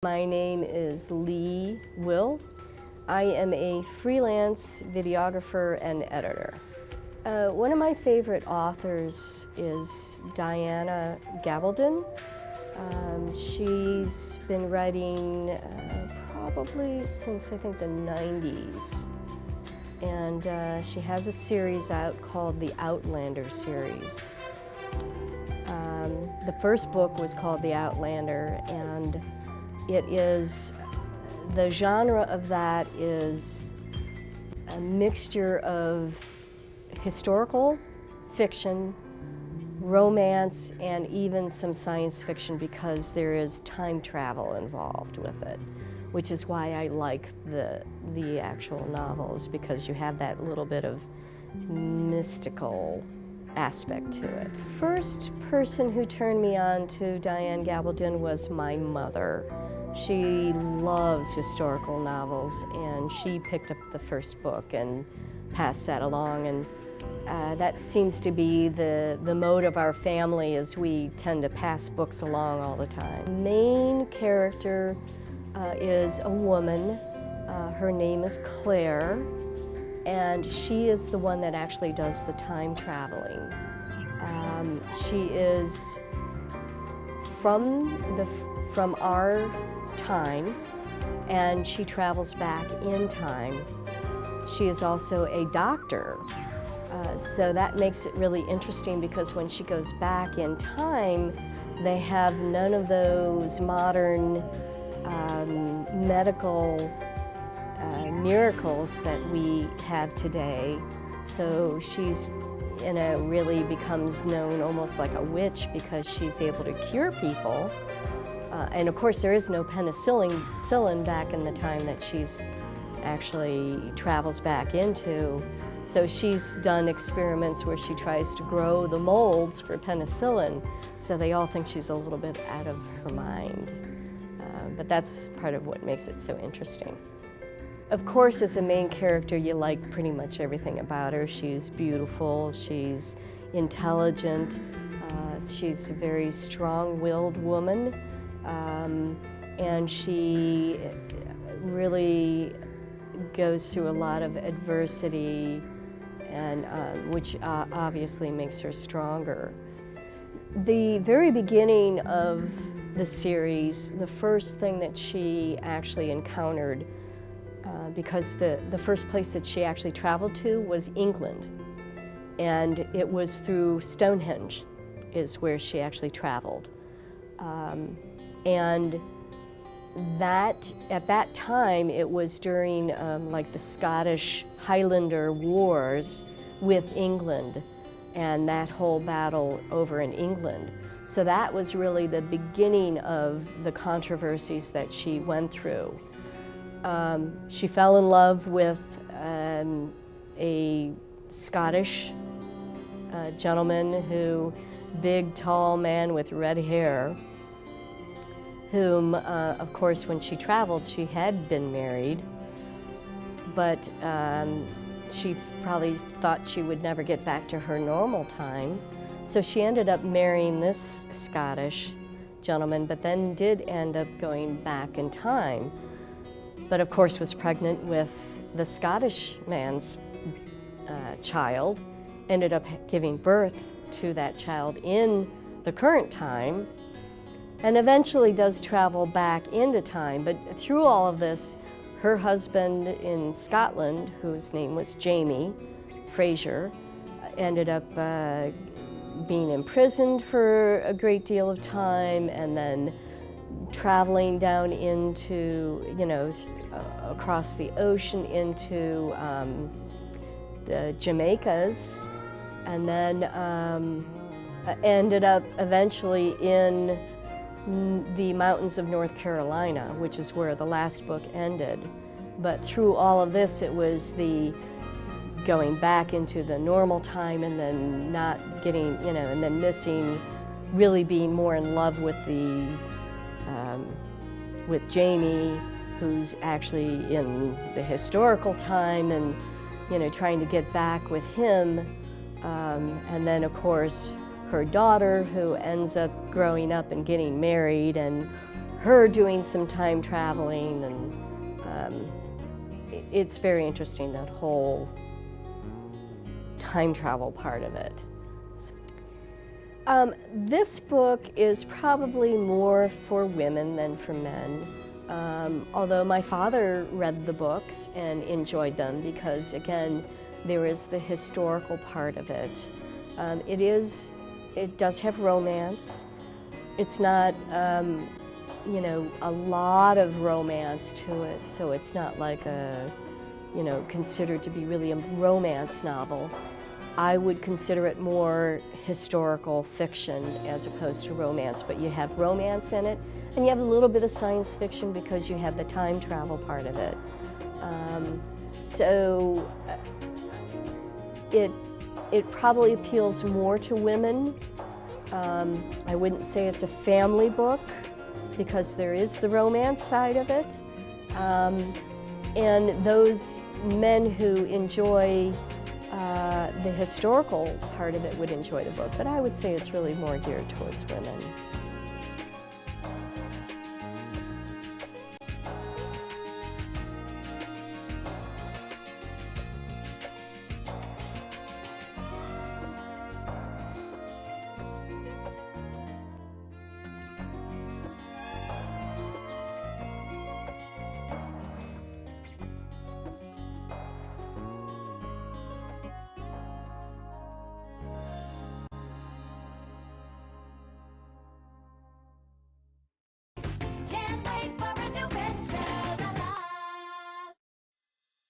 My name is Lee Will. I am a freelance videographer and editor. One of my favorite authors is Gabaldon. She's been writing probably since I think the 90s. And she has a series out called the Outlander series. The first book was called The Outlander, and the genre of that is a mixture of historical fiction, romance, and even some science fiction because there is time travel involved with it, which is why I like the actual novels, because you have that little bit of mystical aspect to it. First person who turned me on to Gabaldon was my mother. She loves historical novels, and she picked up the first book and passed that along, and that seems to be the mode of our family, is we tend to pass books along all the time. The main character is a woman. Her name is Claire, and she is the one that actually does the time traveling. She is from our time, and she travels back in time. She is also a doctor, so that makes it really interesting, because when she goes back in time, they have none of those modern medical miracles that we have today. So she's really becomes known almost like a witch, because she's able to cure people. And of course there is no penicillin back in the time that she's actually travels back into. So she's done experiments where she tries to grow the molds for penicillin, so they all think she's a little bit out of her mind. But that's part of what makes it so interesting. Of course, as a main character, you like pretty much everything about her. She's beautiful, she's intelligent, she's a very strong-willed woman, and she really goes through a lot of adversity, and which obviously makes her stronger. The very beginning of the series, the first thing that she actually encountered, because the first place that she actually traveled to was England, and it was through Stonehenge is where she actually traveled. And at that time, it was during like the Scottish Highlander Wars with England, and that whole battle over in England. So that was really the beginning of the controversies that she went through. She fell in love with a Scottish gentleman, big, tall man with red hair, whom, of course, when she traveled, she had been married, but she probably thought she would never get back to her normal time. So she ended up marrying this Scottish gentleman, but then did end up going back in time. But of course was pregnant with the Scottish man's child, ended up giving birth to that child in the current time, and eventually does travel back into time. But through all of this, her husband in Scotland, whose name was Jamie Fraser, ended up being imprisoned for a great deal of time, and then traveling down into, across the ocean into the Jamaicas, and then ended up eventually in the mountains of North Carolina, which is where the last book ended. But through all of this, it was the going back into the normal time, and then not getting, and then missing, really being more in love with with Jamie, who's actually in the historical time, and trying to get back with him, and then of course her daughter, who ends up growing up and getting married, and her doing some time traveling, and it's very interesting, that whole time travel part of it. This book is probably more for women than for men, although my father read the books and enjoyed them because, again, there is the historical part of it. It does have romance. It's not, you know, a lot of romance to it, so it's not like a, you know, considered to be really a romance novel. I would consider it more historical fiction as opposed to romance, but you have romance in it, and you have a little bit of science fiction because you have the time travel part of it. So it probably appeals more to women. I wouldn't say it's a family book because there is the romance side of it. And those men who enjoy the historical part of it would enjoy the book, but I would say it's really more geared towards women.